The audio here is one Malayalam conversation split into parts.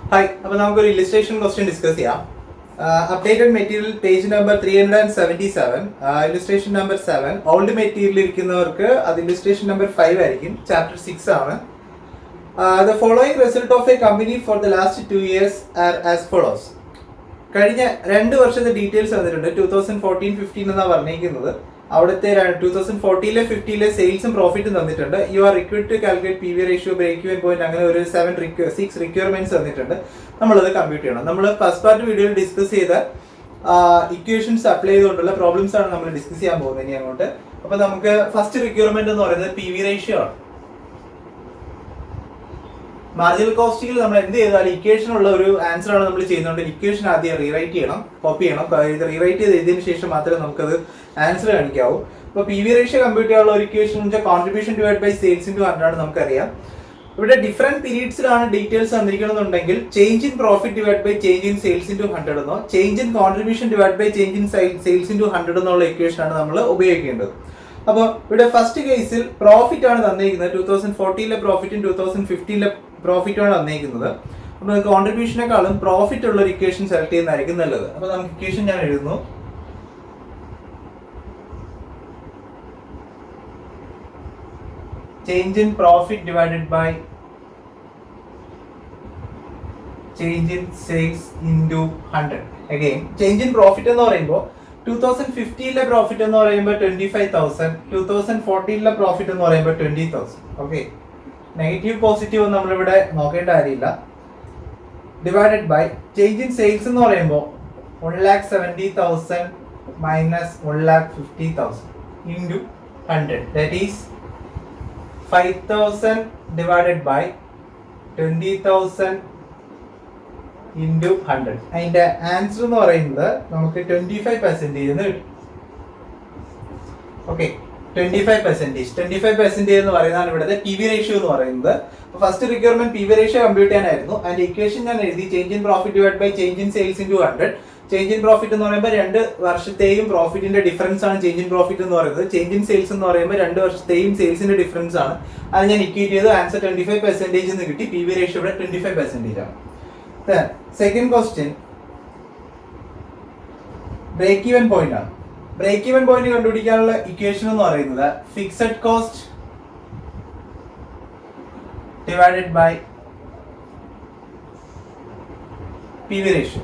ഹായ്, അപ്പോൾ നമുക്കൊരു ഇല്ലുസ്ട്രേഷൻ ക്വസ്റ്റ്യൻ ഡിസ്കസ് ചെയ്യാം. Updated material page number 377, illustration number 7. Old material ഇരിക്കുന്നവർക്ക് അത് ഇല്ലുസ്ട്രേഷൻ നമ്പർ 5 ആയിരിക്കും. ചാപ്റ്റർ 6 ആണ്. The following result of a company for the last 2 years are as follows. കഴിഞ്ഞ 2 വർഷത്തെ ഡീറ്റെയിൽസ് വന്നിട്ടുണ്ട്. 2014-15 എന്നാണ് പറഞ്ഞിരിക്കുന്നത്. അവിടുത്തെ 2014-ലെ 15-ലെ സെയിൽസും പ്രോഫിറ്റും തന്നിട്ടുണ്ട്. You are required to calculate P V ratio, break even point, അങ്ങനെ ഒരു 6 റിക്വയർമെന്റ്സ് തന്നിട്ടുണ്ട്. നമ്മളത് കമ്പ്യൂട്ട് ചെയ്യണം. നമ്മൾ ഫസ്റ്റ് പാർട്ട് വീഡിയോയിൽ ഡിസ്കസ് ചെയ്ത ഇക്വേഷൻസ് അപ്ലൈ ചെയ്തുകൊണ്ടുള്ള പ്രോബ്ലംസ് ആണ് നമ്മൾ ഡിസ്കസ് ചെയ്യാൻ പോകുന്നത് ഇനി അങ്ങോട്ട്. അപ്പൊ നമുക്ക് ഫസ്റ്റ് റിക്വയർമെന്റ് എന്ന് പറയുന്നത് പി വി റേഷ്യോ ആണ്. മാർജിനൽ കോസ്റ്റിംഗിൽ നമ്മൾ എന്ത് ചെയ്താലും ഇക്വേഷൻ ഉള്ള ഒരു ആൻസർ ആണ് നമ്മൾ ചെയ്യുന്നത്. ഇക്വേഷൻ ആദ്യം റീറൈറ്റ് ചെയ്യണം, കോപ്പി ചെയ്യണം. ഇത് റീറൈറ്റ് ചെയ്ത് എഴുതിയതിനു ശേഷം മാത്രമേ നമുക്കത് ആൻസർ കാണിക്കാവൂ. അപ്പോൾ പി വി റേഷ്യോ കമ്പ്യൂട്ട് ചെയ്യാനുള്ള ഒരു ഇക്വേഷൻ എന്ന് വെച്ചാൽ contribution divide by sales into 100 ആണ് നമുക്കറിയാം. ഇവിടെ ഡിഫറെന്റ് പീരീഡ്സിലാണ് ഡീറ്റെയിൽസ് തന്നിരിക്കണമെന്നുണ്ടെങ്കിൽ change in profit divide by change in sales into 100 എന്നോ change in contribution divide by change in sales into 100 എന്നുള്ള ഇക്വേഷൻ ആണ് നമ്മൾ ഉപയോഗിക്കേണ്ടത്. അപ്പോൾ ഇവിടെ ഫസ്റ്റ് കേസിൽ പ്രോഫിറ്റ് ആണ് തന്നിരിക്കുന്നത്. 2014-ലെ പ്രോഫിറ്റും 2015-ലെ പ്രോഫിറ്റുമാണ് തന്നിരിക്കുന്നത്. അപ്പോൾ കോൺട്രിബ്യൂഷനേക്കാളും പ്രോഫിറ്റ് ഉള്ള ഒരു ഇക്വേഷൻ സെലക്ട് ചെയ്യുന്നതായിരിക്കും നല്ലത്. അപ്പോൾ നമുക്ക് ഇക്വേഷൻ ഞാൻ എഴുതുന്നു. Change in profit divided by change in sales into 100. Again change in profit എന്ന് പറയുമ്പോൾ 2015-ലെ പ്രോഫിറ്റ് എന്ന് പറയുമ്പോൾ 25,000, 2014-ലെ പ്രോഫിറ്റ് എന്ന് പറയുമ്പോൾ 20,000. ഓക്കെ, നെഗറ്റീവ് പോസിറ്റീവ് നമ്മളിവിടെ നോക്കേണ്ട കാര്യമില്ല. Divided by change in sales എന്ന് പറയുമ്പോൾ 1,70,000 minus 1,50,000 into 100. That is 5,000 divided by 20,000 into 100. അതിന്റെ ആൻസർ എന്ന് പറയുന്നത് നമുക്ക് 25% എന്ന് കിട്ടും. ഓക്കെ, 25% എന്ന് പറയുന്നതാണ് ഇവിടുത്തെ പി വി റേഷ്യോ എന്ന് പറയുന്നത്. First requirement P V ratio compute ചെയ്യാനായിരുന്നു. അതിന്റെ ഇക്വേഷൻ ഞാൻ എഴുതി. Change in profit divide by change in sales into 100. Change in profit എന്ന് പറയുമ്പോൾ 2 വർഷത്തെയും പ്രോഫിറ്റിന്റെ ഡിഫറൻസ് ആണ് ചേഞ്ച് ഇൻ പ്രോഫിറ്റ് എന്ന് പറയുന്നത്. ചേഞ്ച് ഇൻ സെയിൽസ് എന്ന് പറയുമ്പോൾ 2 വർഷത്തെയും സെയിൽസിന്റെ ഡിഫറൻസ് ആണ്. അത് ഞാൻ ഇക്വേറ്റ് ചെയ്ത് ആൻസർ 25% എന്ന് കിട്ടി. പി വി റേഷ്യോ ഇവിടെ 25% ആണ്. Second question break even point ആണ്. ബ്രേക്ക് ഈവൻ പോയിന്റ് കണ്ടുപിടിക്കാനുള്ള ഇക്വേഷൻ എന്ന് പറയുന്നത് fixed cost divided by P V ratio.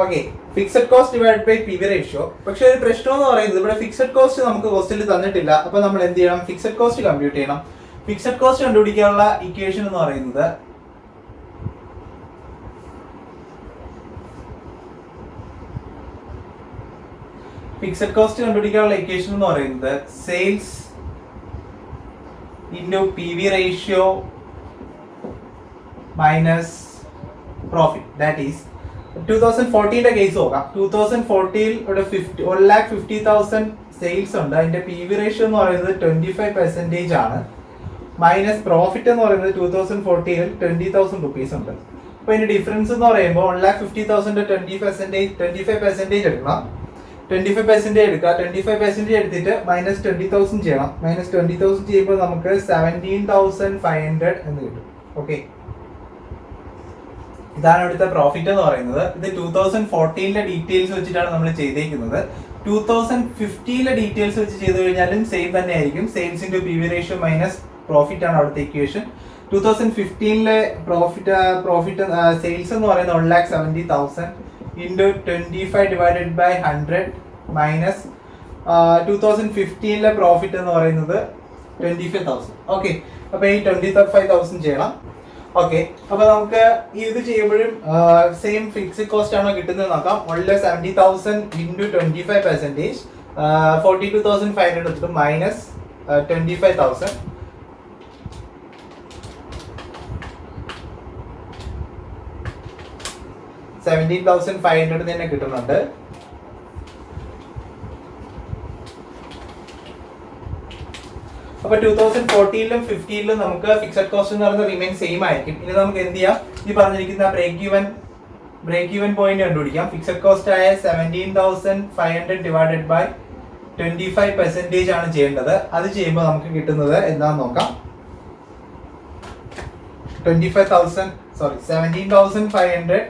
Okay, fixed cost divide by P V ratio. പക്ഷെ ഒരു പ്രശ്നം എന്ന് പറയുന്നത് ഇവിടെ ഫിക്സഡ് കോസ്റ്റ് നമുക്ക് ക്വസ്റ്റ്യനിൽ തന്നിട്ടില്ല. അപ്പൊ നമ്മൾ എന്ത് ചെയ്യണം? ഫിക്സഡ് കോസ്റ്റ് കമ്പ്യൂട്ട് ചെയ്യണം. ഫിക്സഡ് കോസ്റ്റ് കണ്ടുപിടിക്കാനുള്ള ഇക്വേഷൻ എന്ന് പറയുന്നത് ഫിക്സഡ് കോസ്റ്റ് കണ്ടുപിടിക്കാനുള്ള ഇക്വേഷൻ എന്ന് പറയുന്നത് sales into P V ratio minus profit. That is 2014-ന്റെ കേസ് നോക്കാം. 2014 ഇവിടെ 1,50,000 സെയിൽസ് ഉണ്ട്. അതിന്റെ പി വി റേഷ്യോ എന്ന് പറയുന്നത് 25% ആണ്. മൈനസ് പ്രോഫിറ്റ് എന്ന് പറയുന്നത് 2014-ൽ 20,000 റുപ്പീസ് ഉണ്ട്. അപ്പൊ ഇതിന്റെ ഡിഫറൻസ് എന്ന് പറയുമ്പോൾ 1,50,000 25% എടുക്കണം. 25% എടുക്കുക. 25% എടുത്തിട്ട് മൈനസ് 20,000 ചെയ്യണം. മൈനസ് 20,000 ചെയ്യുമ്പോൾ നമുക്ക് 17,500 എന്ന് കിട്ടും. ഓക്കെ, ഇതാണ് ഇവിടുത്തെ പ്രോഫിറ്റ് എന്ന് പറയുന്നത്. ഇത് 2014-ലെ ഡീറ്റെയിൽസ് വെച്ചിട്ടാണ് നമ്മൾ ചെയ്തേക്കുന്നത്. 2015-ലെ ഡീറ്റെയിൽസ് വെച്ച് ചെയ്ത് കഴിഞ്ഞാലും സെയിം തന്നെ ആയിരിക്കും. Sales into P V ratio minus profit ആണ് അവിടുത്തെ ഇക്വേഷൻ. 2015-ലെ പ്രോഫിറ്റ് സെയിൽസ് എന്ന് പറയുന്നത് 1,70,000 ഇൻറ്റു 25 ഡിവൈഡഡ് ബൈ 100 മൈനസ് 2015-ലെ പ്രോഫിറ്റ് എന്ന് പറയുന്നത് 25,000. ഓക്കെ, അപ്പൊ ഈ 25,000 ചെയ്യണം. ഓക്കെ, അപ്പൊ നമുക്ക് ഇത് ചെയ്യുമ്പോഴും സെയിം ഫിക്സഡ് കോസ്റ്റ് ആണോ കിട്ടുന്നത് നോക്കാം. 1,70,000 ഇൻറ്റു 25%, 42,500 എടുത്തിട്ട് മൈനസ് 25,000. 17,500 തന്നെ കിട്ടുന്നുണ്ട്. അപ്പൊ 2014-ലും 15-ലും നമുക്ക് ഫിക്സഡ് കോസ്റ്റ് എന്ന് പറയുന്നത് റിമെയിൻ സെയിം ആയിരിക്കും. ഇനി നമുക്ക് എന്ത് ചെയ്യാം? ഈ പറഞ്ഞിരിക്കുന്ന ബ്രേക്ക് ഈവൻ പോയിന്റ് കണ്ടുപിടിക്കാം. ഫിക്സഡ് കോസ്റ്റ് ആയ 17,500 ഡിവൈഡഡ് ബൈ 25% ആണ് ചെയ്യേണ്ടത്. അത് ചെയ്യുമ്പോൾ നമുക്ക് കിട്ടുന്നത് എന്താണെന്ന് നോക്കാം. 25,000 17,500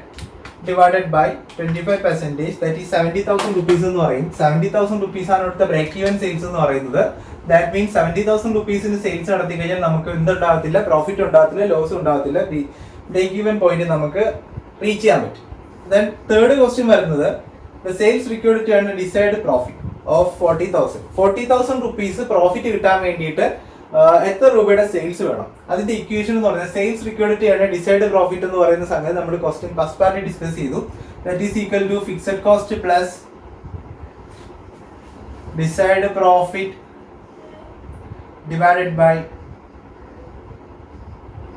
divided by 25%, that is 70,000 rupees എന്ന് പറയും. 70,000 rupees ആണ് ഇവിടുത്തെ ബ്രേക്ക് ഈവൻ സെയിൽസ് എന്ന് പറയുന്നത്. ദാറ്റ് മീൻസ് 70,000 rupeesന് സെയിൽസ് നടത്തി കഴിഞ്ഞാൽ നമുക്ക് എന്തുണ്ടാകത്തില്ല, പ്രോഫിറ്റ് ഉണ്ടാകത്തില്ല, ലോസ് ഉണ്ടാകത്തില്ല, ബ്രേക്ക് ഈവൻ പോയിന്റ് നമുക്ക് റീച്ച് ചെയ്യാൻ പറ്റും. ദെൻ തേർഡ് ക്വസ്റ്റ്യൻ വരുന്നത് the sales required to earn a desired profit of 40,000. 40,000 rupees profit കിട്ടാൻ വേണ്ടിയിട്ട് എത്ര രൂപയുടെ സെയിൽസ് വേണം? അതിന്റെ ഇക്വേഷൻ എന്ന് പറയുന്നത് sales required to earn desired profit എന്ന് പറയുന്ന സംഗതി നമ്മൾ ക്വസ്റ്റ്യൻ ഫസ്റ്റ് പാർട്ടിൽ ഡിസ്കസ് ചെയ്തു. That is equal to fixed cost plus desired profit divided by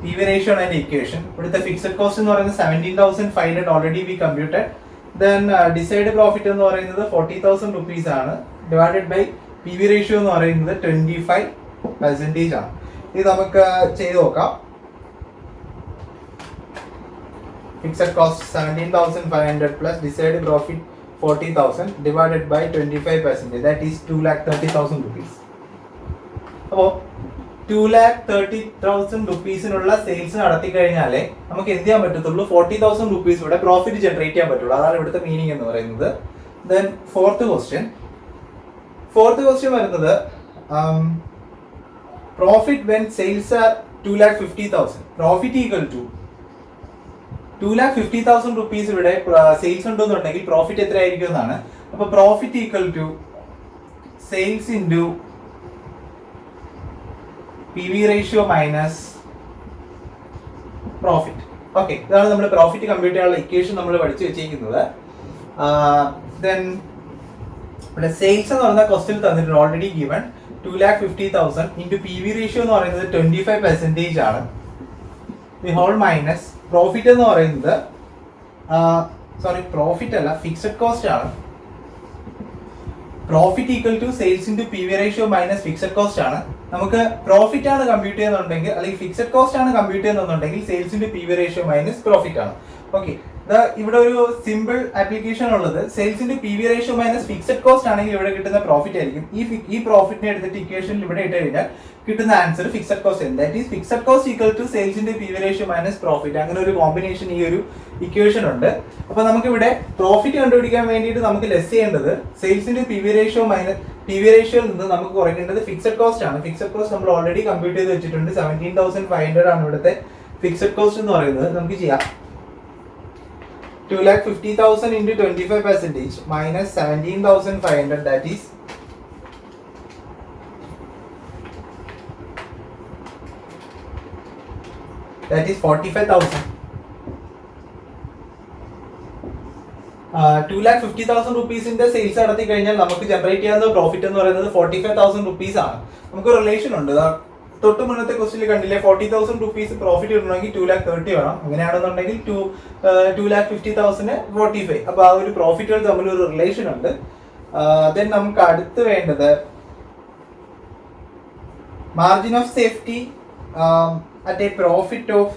PV ratio ആണ് ഇക്വേഷൻ. ഇവിടുത്തെ ഫിക്സഡ് കോസ്റ്റ് എന്ന് പറയുന്നത് 17,500 already we computed. Then desired profit എന്ന് പറയുന്നത് 40,000 rupees ആണ്, ഡിവൈഡഡ് ബൈ PV ratio എന്ന് പറയുന്നത് 25% ആണ്. ഇത് നമുക്ക് ചെയ്ത് നോക്കാം. Fixed cost 17,500 plus desired profit 40,000 divided by 25%, that is 2,30,000 rupees. അപ്പോൾ 2,30,000 rupeesനുള്ള സെയിൽസ് നടത്തി കഴിഞ്ഞാലേ നമുക്ക് എന്ത് ചെയ്യാൻ പറ്റത്തുള്ളൂ, 40,000 rupees ഇവിടെ പ്രോഫിറ്റ് ജനറേറ്റ് ചെയ്യാൻ പറ്റുള്ളൂ. അതാണ് ഇവിടുത്തെ മീനിങ് എന്ന് പറയുന്നത്. ദെൻ ഫോർത്ത് ക്വസ്റ്റ്യൻ വരുന്നത് profit when sales are 2,50,000, profit equal to 2,50,000 rupees ഇവിടെ സെയിൽസ് ഉണ്ടെന്നുണ്ടെങ്കിൽ പ്രോഫിറ്റ് എത്ര ആയിരിക്കും എന്നാണ്. അപ്പൊ profit equal to sales into PV ratio minus profit. Okay, ഇതാണ് നമ്മൾ പ്രോഫിറ്റ് കമ്പ്യൂട്ട് ചെയ്യാനുള്ള ഇക്വേഷൻ നമ്മൾ പഠിച്ചു വെച്ചിരിക്കുന്നത്. ദെൻ ഇവിടെ സെയിൽസ് എന്ന് പറയുന്ന ക്വസ്റ്റ്യൻ തന്നിട്ടുണ്ട്, already given 2,50,000 into PV ratio എന്ന് പറയുന്നത് 25% ആണ്. ദി ഹോൾ മൈനസ് പ്രോഫിറ്റ് എന്ന് പറയുന്നത് പ്രോഫിറ്റ് അല്ല, ഫിക്സഡ് കോസ്റ്റ് ആണ്. Profit equal to sales into PV ratio minus fixed cost ആണ്. നമുക്ക് പ്രോഫിറ്റ് ആണ് കമ്പ്യൂട്ട് ചെയ്യുന്നുണ്ടെങ്കിൽ, അല്ലെങ്കിൽ ഫിക്സഡ് കോസ്റ്റ് ആണ് കമ്പ്യൂട്ട് ചെയ്യുന്നുണ്ടെങ്കിൽ sales into PV ratio minus profit ആണ്. ഓക്കെ, ഇവിടെ ഒരു സിമ്പിൾ ആപ്ലിക്കേഷൻ ഉള്ളത്, sales into PV ratio minus fixed cost ആണെങ്കിൽ ഇവിടെ കിട്ടുന്ന പ്രോഫിറ്റ് ആയിരിക്കും. ഈ പ്രോഫിറ്റിനെ എടുത്തിട്ട് ഇക്വേഷനിൽ ഇവിടെ ഇട്ട് കഴിഞ്ഞാൽ കിട്ടുന്ന ആൻസർ ഫിക്സഡ് കോസ്റ്റ് ആണ്. That is fixed cost equal to sales into PV ratio minus profit. അങ്ങനെ ഒരു കോമ്പിനേഷൻ ഈ ഒരു ഇക്വേഷൻ ഉണ്ട്. അപ്പൊ നമുക്ക് ഇവിടെ പ്രോഫിറ്റ് കണ്ടുപിടിക്കാൻ വേണ്ടിയിട്ട് നമുക്ക് ലെസ് ചെയ്യേണ്ടത് sales into PV ratio minus PV ratio നിന്ന് നമുക്ക് കുറയ്ക്കേണ്ടത് ഫിക്സഡ് കോസ്റ്റ് ആണ്. ഫിക്സഡ് കോസ്റ്റ് നമ്മൾ ഓൾറെഡി കമ്പ്യൂട്ട് ചെയ്ത് വെച്ചിട്ടുണ്ട്. 17,500 ആണ് ഇവിടുത്തെ ഫിക്സഡ് കോസ്റ്റ് എന്ന് പറയുന്നത്. നമുക്ക് ചെയ്യാം 2,50,000 into 25% minus 17,500, that is 45,000. 2,50,000 rupeesന്റെ sales നടത്തി കഴിഞ്ഞാൽ നമുക്ക് ജനറേറ്റ് ചെയ്യാവുന്ന പ്രോഫിറ്റ് എന്ന് പറയുന്നത് 45,000 rupees ആണ്. നമുക്ക് റിലേഷൻ ഉണ്ട്. തൊട്ട് മുന്നത്തെ ക്വസ്റ്റിൽ കണ്ടില്ലേ, 40,000 rupees പ്രോഫിറ്റ് കിട്ടണമെങ്കിൽ 2,30,000 വേണം. അങ്ങനെയാണെന്നുണ്ടെങ്കിൽ 2,50,000 45. അപ്പൊ ആ ഒരു പ്രോഫിറ്റുകൾ തമ്മിൽ ഒരു റിലേഷൻ ഉണ്ട്. ദെൻ നമുക്ക് അടുത്ത് വേണ്ടത് margin of safety at A profit of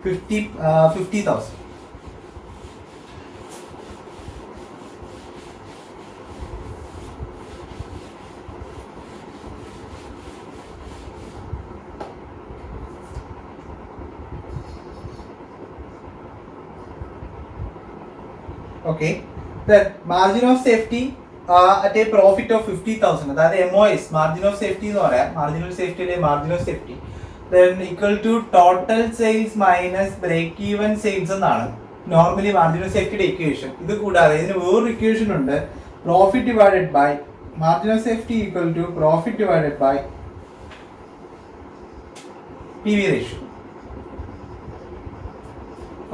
50,000. Okay, then margin of safety at a profit of 50,000, അതായത് MOS മാർജിൻ ഓഫ് സേഫ്റ്റി എന്ന് പറയാം. മാർജിനൽ സേഫ്റ്റി അല്ലെ margin of safety then equal to total sales minus break even sales എന്നാണ് നോർമലി മാർജിൻ ഓഫ് സേഫ്റ്റിയുടെ ഇക്വേഷൻ. ഇത് കൂടാതെ ഇതിന് വേറൊരു ഇക്വേഷൻ ഉണ്ട്, profit divided by margin of safety equal to profit divided by PV ratio.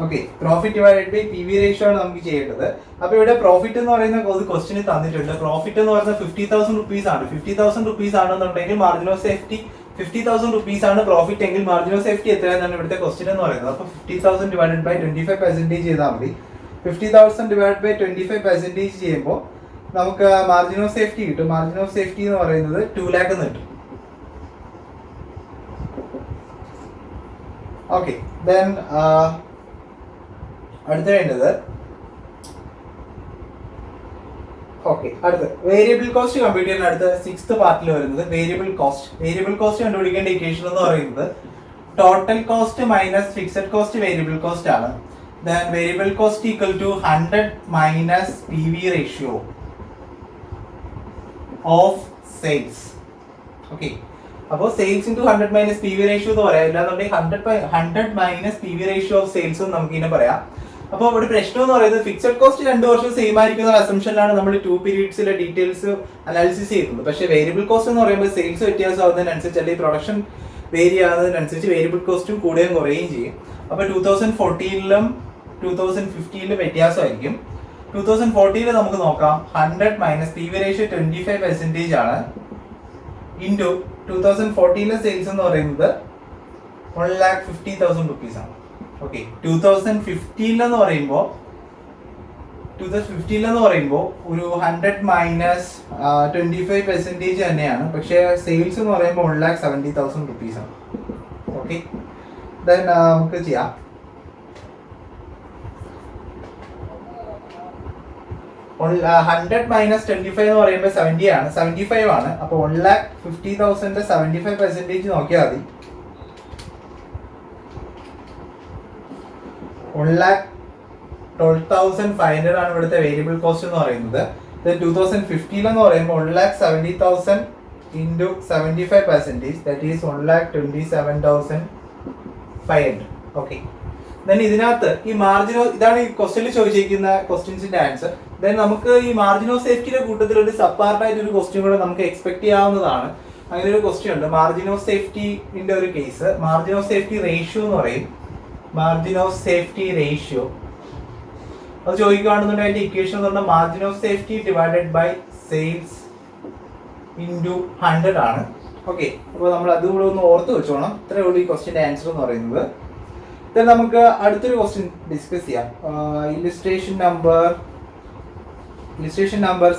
Okay, profit divided by PV ratio ആണ് നമുക്ക് ചെയ്യേണ്ടത്. അപ്പൊ ഇവിടെ പ്രോഫിറ്റ് എന്ന് പറയുന്ന ഒരു ക്വസ്റ്റിന് തന്നിട്ടുണ്ട്. പ്രോഫിറ്റ് എന്ന് പറയുന്നത് 50,000 rupees ആണ്. 50,000 rupees ആണെന്നുണ്ടെങ്കിൽ മാർജിൻ ഓഫ് സേഫ്റ്റി 50,000 rupees ആണ് പ്രോഫിറ്റ് എങ്കിൽ മാർജിൻ ഓഫ് സേഫ്റ്റി എത്രയാണെന്നാണ് ഇവിടുത്തെ ക്വസ്റ്റ്യൻ എന്ന് പറയുന്നത്. അപ്പൊ 50,000 ഡിവൈഡഡ് ബൈ 25% ചെയ്താൽ മതി. 50,000 ഡിവൈഡ് ബൈ 25% ചെയ്യുമ്പോൾ നമുക്ക് മാർജിൻ ഓഫ് സേഫ്റ്റി കിട്ടും. മാർജിൻ ഓഫ് സേഫ്റ്റി എന്ന് പറയുന്നത് 2 lakh എന്ന് കിട്ടും. ഓക്കെ, ദെൻ അടുത്ത വേണ്ടത് അടുത്ത വേരിയബിൾ കോസ്റ്റ് കമ്പ്യൂട്ട് ചെയ്യാൻ അടുത്ത 6th പാർട്ടിൽ വരുന്നത് വേരിയബിൾ കോസ്റ്റ്. വേരിയബിൾ കോസ്റ്റ് കണ്ടുപിടിക്കേണ്ട ഇക്വേഷൻ എന്ന് പറയുന്നത് total cost minus fixed cost variable cost ആണ്. Then variable cost equal to 100 minus PV ratio of sales. Okay. അപ്പോൾ sales into 100 minus P V ratio എന്ന് പറയാം. ഇല്ലാന്നുണ്ടെങ്കിൽ 100 minus P V ratio of sales എന്ന് നമുക്ക് ഇങ്ങനെ പറയാം. അപ്പോൾ ഇവിടെ പ്രശ്നം എന്ന് പറയുന്നത് ഫിക്സഡ് കോസ്റ്റ് 2 വർഷം സെയിം ആയിരിക്കുന്ന അസംഷനിലാണ് നമ്മൾ 2 പീരീഡ്സിലെ ഡീറ്റെയിൽസ് അനാലിസിസ് ചെയ്യുന്നത്. പക്ഷേ വേരിയബിൾ കോസ്റ്റ് എന്ന് പറയുമ്പോൾ സെയിൽസ് വ്യത്യാസമാകുന്നതിനനുസരിച്ച് അല്ലെങ്കിൽ പ്രൊഡക്ഷൻ വേരി ആകുന്നതിനനുസരിച്ച് വേരിയബിൾ കോസ്റ്റും കൂടുകയും കുറയുകയും ചെയ്യും. അപ്പോൾ 2014ലും 2015ലും വ്യത്യാസമായിരിക്കും. 2014 നമുക്ക് നോക്കാം. 100 മൈനസ് പി വി റേഷ്യോ 25% ആണ്. ഇൻറ്റു 2014 സെയിൽസ് എന്ന് പറയുന്നത് 1,50,000 റുപ്പീസ് ആണ്. ഓക്കെ, 2015 എന്ന് പറയുമ്പോൾ ഒരു 100 മൈനസ് 25% തന്നെയാണ്. പക്ഷേ സെയിൽസ് എന്ന് പറയുമ്പോൾ 1,70,000 റുപ്പീസ് ആണ്. ഓക്കെ, ദെൻ നമുക്ക് ചെയ്യാം. ഹൺഡ്രഡ് മൈനസ് 25 എന്ന് പറയുമ്പോൾ 75 ആണ്. അപ്പോൾ 1,50,000 75% നോക്കിയാൽ മതി. 1,12,500 ആണ് ഇവിടുത്തെ വേരിയബിൾ കോസ്റ്റ് എന്ന് പറയുന്നത്. 2015 എന്ന് പറയുമ്പോൾ 1,70,000 into 75%, that is 1,27,500. Okay, then ഇതിനകത്ത് ഈ മാർജിൻ ഇതാണ് ഈ ക്വസ്റ്റ്യനിൽ ചോദിച്ചിരിക്കുന്ന ക്വസ്റ്റ്യൻസിന്റെ ആൻസർ. ദെൻ നമുക്ക് ഈ മാർജിൻ ഓഫ് സേഫ്റ്റിയുടെ കൂട്ടത്തിൽ ഒരു സപ്പാർട്ടായിട്ട് ഒരു ക്വസ്റ്റ്യൻ കൂടെ നമുക്ക് എക്സ്പെക്ട് ചെയ്യാവുന്നതാണ്. അങ്ങനെ ഒരു ക്വസ്റ്റ്യൻ ഉണ്ട്. മാർജിൻ ഓഫ് സേഫ്റ്റിന്റെ ഒരു case, margin of safety ratio എന്ന് പറയും. മാർജിൻ ഓഫ് സേഫ്റ്റി റേഷ്യോ അത് ചോദിക്കുകയാണെന്നുണ്ടെങ്കിൽ അതിന്റെ ഇക്വേഷൻ എന്ന് പറഞ്ഞാൽ margin of safety divided by sales into 100 ആണ്. ഓക്കെ, അപ്പോൾ നമ്മൾ അതുകൂടെ ഒന്ന് ഓർത്ത് വെച്ചോണം. ഇത്രയേ ഉള്ളൂ ഈ ക്വസ്റ്റ്യന്റെ ആൻസർ എന്ന് പറയുന്നത്. ദെൻ നമുക്ക് അടുത്തൊരു ക്വസ്റ്റ്യൻ ഡിസ്കസ് ചെയ്യാം. ഇല്ലുസ്ട്രേഷൻ നമ്പർ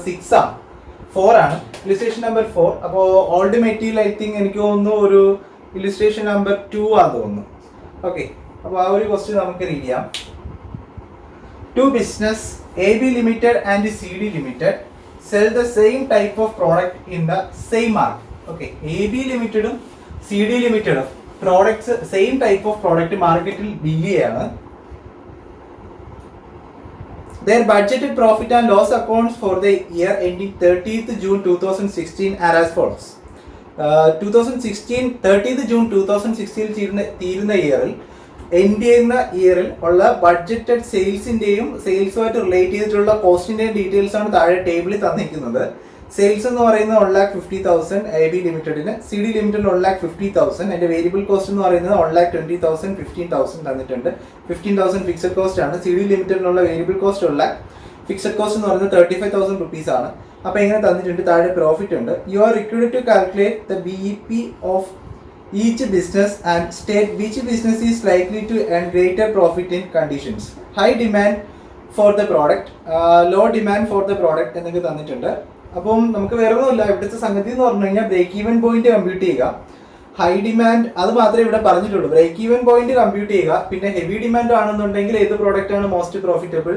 6 ആണ്, 4 ആണ്. Illustration number 4. അപ്പോൾ ഓൾഡ് മെറ്റീരിയൽ ഐ തിങ്ക് എനിക്ക് തോന്നുന്നു ഒരു ഇല്ലുസ്ട്രേഷൻ നമ്പർ 2 ആണെന്ന് തോന്നുന്നു. ഓക്കെ, അപ്പോൾ ആ ഒരു ക്വസ്റ്റ്യൻ നമുക്ക് റീഡ് ചെയ്യാം. 2 business AB Limited and CD Limited sell the same type of product in the same market. Okay, AB Limited ഉം CD Limited ഉം products same type of product മാർക്കറ്റിൽ ബില്ല് ചെയ്യാണ്. Their budgeted profit and loss accounts for the year ending 30th June 2016 are as follows. 30th June 2016 തീരുന്ന ഇയറിൽ എൻഡ് ചെയ്യുന്ന ഇയറിൽ ഉള്ള ബഡ്ജറ്റഡ് സെയിൽസിന്റെയും സെയിൽസുമായിട്ട് റിലേറ്റ് ചെയ്തിട്ടുള്ള കോസ്റ്റിന്റെയും ഡീറ്റെയിൽസ് ആണ് താഴെ ടേബിളിൽ തന്നിരിക്കുന്നത്. സെയിൽസ് എന്ന് പറയുന്നത് 1,50,000 AB ലിമിറ്റഡിന്, CD ലിമിറ്റഡിന് 1,50,000. അതിന്റെ വേരിയബിൾ കോസ്റ്റ് എന്ന് പറയുന്നത് 1,20,000 15,000 തന്നിട്ടുണ്ട്. 15,000 ഫിക്സഡ് കോസ്റ്റ് ആണ്. CD ലിമിറ്റഡിനുള്ള വേരിയബിൾ കോസ്റ്റ് ഉള്ള ഫിക്സഡ് കോസ്റ്റ് എന്ന് പറയുന്നത് 35,000 റുപ്പീസ് ആണ്. അപ്പോൾ ഇങ്ങനെ തന്നിട്ടുണ്ട്. താഴെ പ്രോഫിറ്റ് ഉണ്ട്. You are required to calculate the BEP of each business and state which business is likely to earn greater profit in conditions. High demand for the product, low demand for the product എന്നൊക്കെ തന്നിട്ടുണ്ട്. അപ്പം നമുക്ക് വേറെ ഒന്നുമില്ല. ഇവിടുത്തെ സംഗതി എന്ന് പറഞ്ഞു കഴിഞ്ഞാൽ ബ്രേക്ക് ഈവൻ പോയിന്റ് കമ്പ്യൂട്ട് ചെയ്യുക. ഹൈ ഡിമാൻഡ് അത് മാത്രമേ ഇവിടെ പറഞ്ഞിട്ടുള്ളൂ. ബ്രേക്ക് ഈവൻ പോയിന്റ് കമ്പ്യൂട്ട് ചെയ്യുക. പിന്നെ ഹെവി ഡിമാൻഡ് ആണെന്നുണ്ടെങ്കിൽ ഏത് പ്രോഡക്റ്റ് ആണ് മോസ്റ്റ് പ്രോഫിറ്റബിൾ,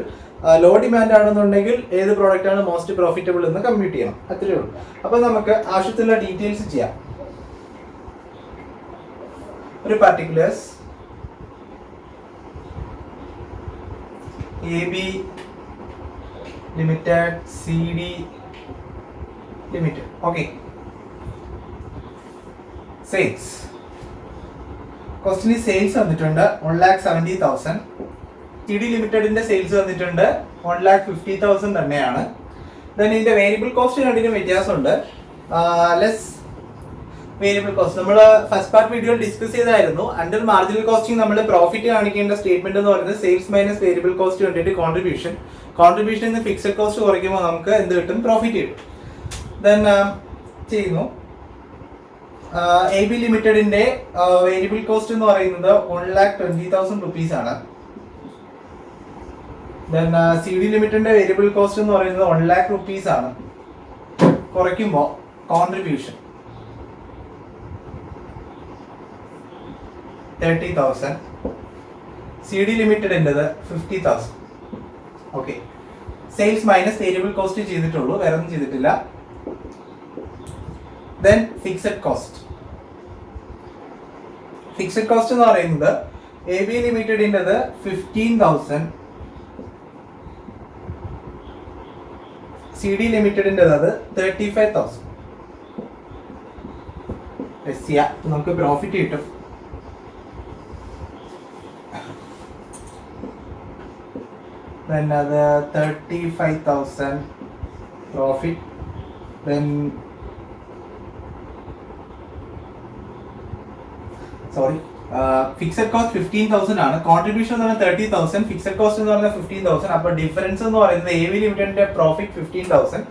ലോ ഡിമാൻഡ് ആണെന്നുണ്ടെങ്കിൽ ഏത് പ്രോഡക്റ്റ് ആണ് മോസ്റ്റ് പ്രോഫിറ്റബിൾ എന്ന് കമ്പ്യൂട്ട് ചെയ്യണം. അത്രയേ ഉള്ളൂ. അപ്പം നമുക്ക് ആവശ്യത്തിലുള്ള ഡീറ്റെയിൽസ് ചെയ്യാം. ഒരു particulars AB Limited, CD Limited. Okay, sales question sales വന്നിട്ടുണ്ട് 1,70,000. CD ലിമിറ്റഡിന്റെ സെയിൽസ് വന്നിട്ടുണ്ട് 1,50,000 തന്നെയാണ്. ദെൻ ഇതിന്റെ വേരിയബിൾ കോസ്റ്റ് രണ്ടിനും വ്യത്യാസമുണ്ട്. ലെസ് വേരിയബിൾ കോസ്റ്റ് നമ്മൾ ഫസ്റ്റ് പാർട്ട് വീഡിയോയിൽ ഡിസ്കസ് ചെയ്തായിരുന്നു. അണ്ടർ മാർജിനൽ കോസ്റ്റിംഗ് നമ്മൾ പ്രോഫിറ്റ് കാണിക്കേണ്ട സ്റ്റേറ്റ്മെന്റ് എന്ന് പറയുന്നത് സെയിൽസ് മൈനസ് വേരിയബിൾ കോസ്റ്റ് വേണ്ടിയിട്ട് കോൺട്രിബ്യൂഷൻ നിന്ന് ഫിക്സഡ് കോസ്റ്റ് കുറയ്ക്കുമ്പോൾ നമുക്ക് എന്ത് കിട്ടും? പ്രോഫിറ്റ് കിട്ടും. ദെൻ ചെയ്യുന്നു. AB ലിമിറ്റഡിന്റെ വേരിയബിൾ കോസ്റ്റ് എന്ന് പറയുന്നത് 1,20,000 റുപ്പീസ് ആണ്. ദെൻ CD ലിമിറ്റഡിന്റെ വേരിയബിൾ കോസ്റ്റ് എന്ന് പറയുന്നത് 1,00,000 റുപ്പീസ് ആണ്. കുറയ്ക്കുമ്പോൾ contribution 30,000. CD ലിമിറ്റഡിൻ്റെത് 50,000. Okay, sales minus variable cost ചെയ്തിട്ടുള്ളൂ, വേറെ ഒന്നും ചെയ്തിട്ടില്ല. Then fixed cost fixed cost എന്ന് പറയുന്നത് എ ബി ലിമിറ്റഡിൻ്റെത് 15,000, സി ഡി ലിമിറ്റഡിൻ്റെത് 35,000. നമുക്ക് പ്രോഫിറ്റ് കിട്ടും. Then അത് 35,000 profit. Then ഫിക്സഡ് കോസ്റ്റ് 15,000 ആണ്. കോൺട്രിബ്യൂഷൻ എന്ന് പറഞ്ഞാൽ 30,000, ഫിക്സഡ് കോസ്റ്റ് എന്ന് പറഞ്ഞാൽ 15,000. അപ്പോൾ ഡിഫറൻസ് എന്ന് പറയുന്നത് എ വി ലിമിറ്റഡിന്റെ പ്രോഫിറ്റ് 15,000,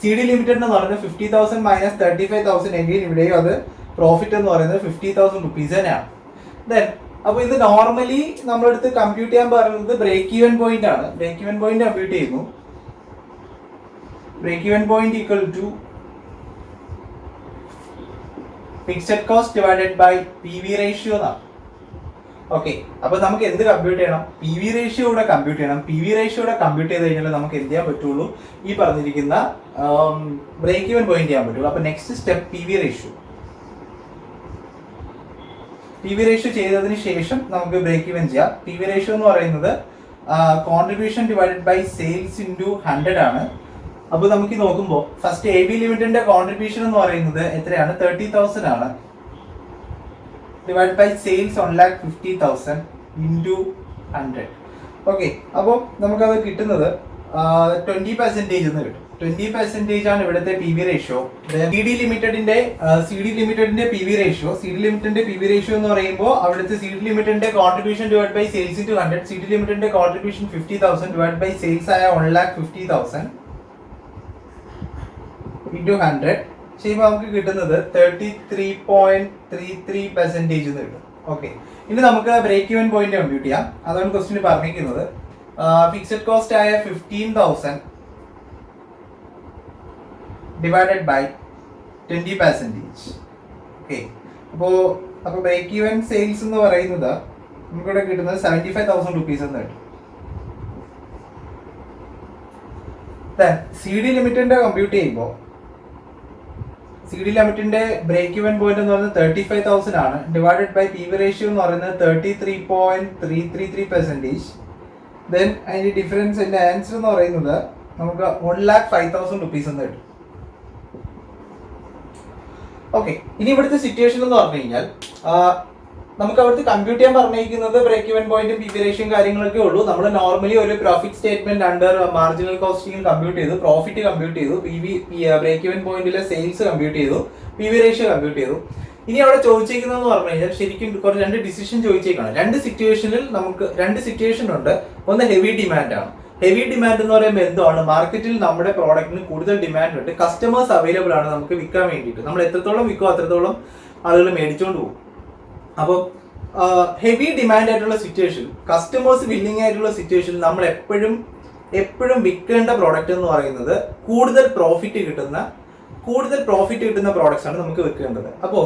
സി ഡി ലിമിറ്റഡ് എന്ന് പറയുന്നത് 50,000 മൈനസ് 35,000 എങ്കിൽ ഇവിടെയും അത് പ്രോഫിറ്റ് എന്ന് പറയുന്നത് 50,000 റുപ്പീസ് തന്നെയാണ്. ദെൻ അപ്പോൾ ഇത് നോർമലി നമ്മളെടുത്ത് കമ്പ്യൂട്ട് ചെയ്യാൻ പറയുന്നത് ബ്രേക്ക് ഈവൻ പോയിന്റ് ആണ്. ബ്രേക്ക് ഈവൻ പോയിന്റ് കമ്പ്യൂട്ട് ചെയ്യുന്നു. Break even point equal to fixed cost divided by P V ratio എന്നാണ്. ഓക്കെ, അപ്പൊ നമുക്ക് എന്ത് കമ്പ്യൂട്ട് ചെയ്യണം? പി വി റേഷ്യോ കൂടെ കമ്പ്യൂട്ട് ചെയ്യണം. പി വി റേഷ്യോ കൂടെ കമ്പ്യൂട്ട് ചെയ്ത് കഴിഞ്ഞാൽ നമുക്ക് എന്ത് ചെയ്യാൻ പറ്റുള്ളൂ? ഈ പറഞ്ഞിരിക്കുന്ന ബ്രേക്ക് ഈവൻ പോയിന്റ് ചെയ്യാൻ പറ്റുള്ളൂ. അപ്പൊ next step P V ratio. P V ratio ചെയ്തതിന് ശേഷം നമുക്ക് ബ്രേക്ക് ഈവൻ ചെയ്യാം. പി വി റേഷ്യോ എന്ന് പറയുന്നത് contribution divided by sales into 100 ആണ്. അപ്പോൾ നമുക്ക് നോക്കുമ്പോൾ ഫസ്റ്റ് എ ബി ലിമിറ്റഡിന്റെ കോൺട്രിബ്യൂഷൻ എന്ന് പറയുന്നത് എത്രയാണ്? 30,000 ആണ്. Divide by sales 1,50,000 into 100. Okay, അപ്പോൾ നമുക്കത് കിട്ടുന്നത് 20% എന്ന് കിട്ടും. 20% ആണ് ഇവിടുത്തെ P V ratio. C D ലിമിറ്റഡിന്റെ P V ratio. C D ലിമിറ്റഡിന്റെ പി വി റേഷ്യോ എന്ന് പറയുമ്പോൾ അവിടുത്തെ സി ഡി ലിമിറ്റഡിന്റെ contribution divide by sales into 100. C D ലിമിറ്റഡിന്റെ കോൺട്രിബ്യൂഷൻ 50,000 ഡിവൈഡ് ബൈ സെയിൽസ് ആയ 1,50,000 ഇൻറ്റു 100 ചെയ്യുമ്പോൾ നമുക്ക് കിട്ടുന്നത് 33.33% എന്ന് കിട്ടും. ഓക്കെ, ഇനി നമുക്ക് ബ്രേക്ക് ഈവൻ പോയിന്റ് കമ്പ്യൂട്ട് ചെയ്യാം. അതാണ് ക്വസ്റ്റിന് പറഞ്ഞിരിക്കുന്നത്. ഫിക്സഡ് കോസ്റ്റ് ആയ 15,000 ഡിവൈഡഡ് ബൈ 20%. ഓക്കെ, അപ്പോൾ ബ്രേക്ക് ഈവൻ സെയിൽസ് എന്ന് പറയുന്നത് നമുക്കിവിടെ കിട്ടുന്നത് 75,000 റുപ്പീസ് എന്ന് കിട്ടും. സി ഡി ലിമിറ്റഡിന്റെ കമ്പ്യൂട്ട് ചെയ്യുമ്പോൾ സി ഡി ലിമിറ്റിന്റെ ബ്രേക്ക് ഈവൻ പോയിന്റ് എന്ന് പറയുന്നത് 35,000 ആണ്. Divided by P V ratio എന്ന് പറയുന്നത് 33.333%. ദെൻ അതിന്റെ ഡിഫറൻസ്, അതിന്റെ ആൻസർ എന്ന് പറയുന്നത് നമുക്ക് 1,05,000 റുപ്പീസ് എന്ന് കിട്ടും. ഓക്കെ, ഇനി ഇവിടുത്തെ സിറ്റുവേഷൻ എന്ന് പറഞ്ഞു കഴിഞ്ഞാൽ നമുക്ക് അവിടുത്തെ കമ്പ്യൂട്ട് ചെയ്യാൻ പറഞ്ഞിരിക്കുന്നത് ബ്രേക്ക് ഈവൻ പോയിന്റും പി വി റേഷ്യോയും കാര്യങ്ങളൊക്കെ ഉള്ളൂ. നമ്മൾ നോർമലി ഒരു profit statement under marginal costing compute ചെയ്തു, പ്രോഫിറ്റ് കമ്പ്യൂട്ട് ചെയ്തു, ബ്രേക്ക് ഈവൻ പോയിന്റിലെ സെയിൽസ് കമ്പ്യൂട്ട് ചെയ്തു, പി വി റേഷ്യോ കമ്പ്യൂട്ട് ചെയ്തു. ഇനി അവിടെ ചോദിച്ചിരിക്കുന്നതെന്ന് പറഞ്ഞു കഴിഞ്ഞാൽ ശരിക്കും കുറച്ച് 2 ഡിസിഷൻ ചോദിച്ചേക്കാണ്. 2 സിറ്റുവേഷനിൽ നമുക്ക് 2 സിറ്റുവേഷൻ ഉണ്ട്. ഒന്ന് ഹെവി ഡിമാൻഡ് ആണ്. ഹെവി ഡിമാൻഡ് എന്ന് പറയുമ്പോൾ എന്താണ്? മാർക്കറ്റിൽ നമ്മുടെ പ്രോഡക്റ്റിന് കൂടുതൽ ഡിമാൻഡ് ഉണ്ട്, കസ്റ്റമേഴ്സ് അവൈലബിൾ ആണ് നമുക്ക് വിൽക്കാൻ വേണ്ടിയിട്ട്. നമ്മൾ എത്രത്തോളം വിൽക്കും അത്രത്തോളം ആളുകൾ മേടിച്ചുകൊണ്ട് പോകും. അപ്പോൾ ഹെവി ഡിമാൻഡ് ആയിട്ടുള്ള സിറ്റുവേഷൻ, കസ്റ്റമേഴ്സ് വില്ലിംഗ് ആയിട്ടുള്ള സിറ്റുവേഷനിൽ നമ്മൾ എപ്പോഴും വിൽക്കേണ്ട പ്രോഡക്റ്റ് എന്ന് പറയുന്നത് കൂടുതൽ പ്രോഫിറ്റ് കിട്ടുന്ന പ്രോഡക്ട്സ് ആണ് നമുക്ക് വിൽക്കേണ്ടത്. അപ്പോൾ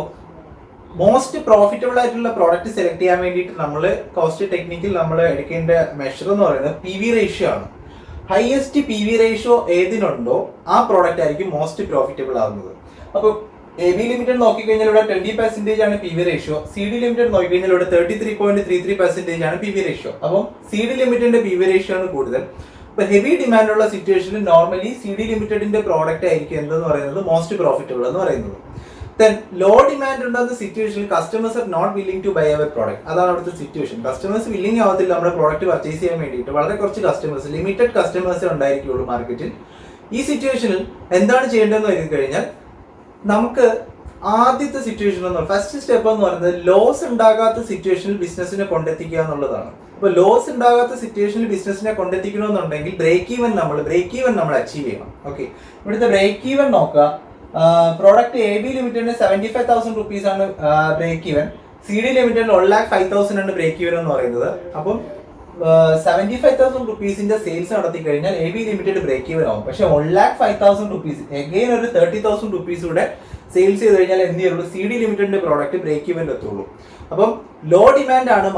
മോസ്റ്റ് പ്രോഫിറ്റബിൾ ആയിട്ടുള്ള പ്രോഡക്റ്റ് സെലക്ട് ചെയ്യാൻ വേണ്ടിയിട്ട് നമ്മൾ കോസ്റ്റ് ടെക്നിക്കിൽ നമ്മൾ എടുക്കേണ്ട മെഷർ എന്ന് പറയുന്നത് പി വി റേഷ്യോ ആണ്. ഹയസ്റ്റ് പി വി റേഷ്യോ ഏതിനുണ്ടോ ആ പ്രോഡക്റ്റ് ആയിരിക്കും മോസ്റ്റ് പ്രോഫിറ്റബിൾ ആകുന്നത്. അപ്പോൾ എ ബി ലിമിറ്റഡ് നോക്കിക്കഴിഞ്ഞാൽ ഇവിടെ 20% ആണ് P V ratio. C D limited നോക്കിക്കഴിഞ്ഞാൽ ഇവിടെ 33.33% ആണ് പി വി റേഷ്യോ. അപ്പം സി ഡി ലിമിറ്റഡിന്റെ പി വി റേഷ്യോ ആണ് കൂടുതൽ. ഇപ്പൊ ഹെവി ഡിമാൻഡ് ഉള്ള സിറ്റുവേഷനിൽ നോർമലി സി ഡി ലിമിറ്റഡിന്റെ പ്രോഡക്റ്റ് ആയിരിക്കും എന്തെന്ന് പറയുന്നത് മോസ്റ്റ് പ്രോഫിറ്റബിൾ എന്ന് പറയുന്നത്. ദെൻ ലോ ഡിമാൻഡ് ഉണ്ടാകുന്ന സിറ്റുവേഷനിൽ customers are not willing to buy അവർ പ്രോഡക്റ്റ്. അതാണ് അവിടുത്തെ സിറ്റുവേഷൻ. കസ്റ്റമേഴ്സ് വില്ലിംഗ് ആവത്തില്ല നമ്മുടെ പ്രോഡക്റ്റ് പർച്ചേസ് ചെയ്യാൻ വേണ്ടിയിട്ട്. വളരെ കുറച്ച് കസ്റ്റമേഴ്സ്, ലിമിറ്റഡ് കസ്റ്റമേഴ്സേ ഉണ്ടായിരിക്കുള്ളൂ മാർക്കറ്റിൽ. ഈ സിറ്റുവേഷനിൽ എന്താണ് ചെയ്യേണ്ടതെന്ന് വരും കഴിഞ്ഞാൽ നമുക്ക് ആദ്യത്തെ സിറ്റുവേഷൻ എന്ന് പറയുന്നത് ഫസ്റ്റ് സ്റ്റെപ്പ് എന്ന് പറയുന്നത് ലോസ് ഉണ്ടാകാത്ത സിറ്റുവേഷനിൽ ബിസിനസിനെ കൊണ്ടെത്തിക്കുക എന്നുള്ളതാണ്. അപ്പൊ ലോസ് ഉണ്ടാകാത്ത സിറ്റുവേഷനിൽ ബിസിനസിനെ കൊണ്ടെത്തിക്കണമെന്നുണ്ടെങ്കിൽ ബ്രേക്ക് ഈവൻ നമ്മൾ അച്ചീവ് ചെയ്യണം. ഓക്കെ, ഇവിടുത്തെ ബ്രേക്ക് ഈവൻ നോക്കുക. പ്രോഡക്റ്റ് എ ബി ലിമിറ്റഡിന് 75,000 റുപ്പീസ് ആണ് ബ്രേക്ക് ഈവൻ. സി ഡി ലിമിറ്റഡിന് 1,05,000 ആണ് ബ്രേക്ക് ഈവൻ എന്ന് പറയുന്നത്. അപ്പം 75,000 റുപ്പീസിന്റെ സെയിൽസ് നടത്തി കഴിഞ്ഞാൽ A B limited break even ആവും. പക്ഷെ 1,05,000 റുപ്പീസ് എഗെയിൻ ഒരു 30,000 റുപ്പീസ് കൂടെ സെയിൽസ് ചെയ്ത് കഴിഞ്ഞാൽ എന്ത് ചെയ്യുള്ളൂ, സി ഡി ലിമിറ്റഡിന്റെ പ്രോഡക്റ്റ് ബ്രേക്ക് ഇവന്റ് എത്തുള്ളൂ. അപ്പം ലോ ഡിമാൻഡ് ആണ്,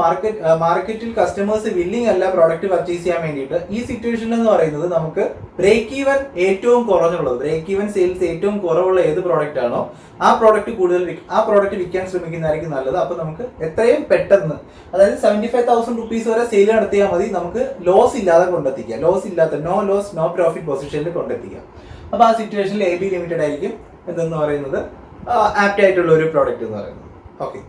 മാർക്കറ്റിൽ കസ്റ്റമേഴ്സ് വില്ലിംഗ് അല്ല പ്രോഡക്റ്റ് പർച്ചേസ് ചെയ്യാൻ വേണ്ടിയിട്ട്. ഈ സിറ്റുവേഷൻ എന്ന് പറയുന്നത് നമുക്ക് ബ്രേക്ക് ഈവൻ ഏറ്റവും കുറഞ്ഞുള്ളത്, ബ്രേക്ക് ഈവൻ സെയിൽസ് ഏറ്റവും കുറവുള്ള ഏത് പ്രോഡക്റ്റ് ആണോ ആ പ്രോഡക്റ്റ് വിൽക്കാൻ ശ്രമിക്കുന്നതായിരിക്കും നല്ലത്. അപ്പൊ നമുക്ക് എത്രയും പെട്ടെന്ന്, അതായത് 75,000 റുപ്പീസ് വരെ സെയിൽ നടത്തിയാൽ മതി, നമുക്ക് ലോസ് ഇല്ലാതെ കൊണ്ടെത്തിക്കാം, ലോസ് ഇല്ലാത്ത നോ ലോസ് നോ പ്രോഫിറ്റ് പൊസിഷനിൽ കൊണ്ടെത്തിക്കാം. അപ്പൊ ആ സിറ്റുവേഷനിൽ AB ലിമിറ്റഡ് ആയിരിക്കും എന്തെന്ന് പറയുന്നത് ആപ്റ്റ് ആയിട്ടുള്ള ഒരു പ്രോഡക്റ്റ് എന്ന് പറയുന്നത്. ഓക്കെ.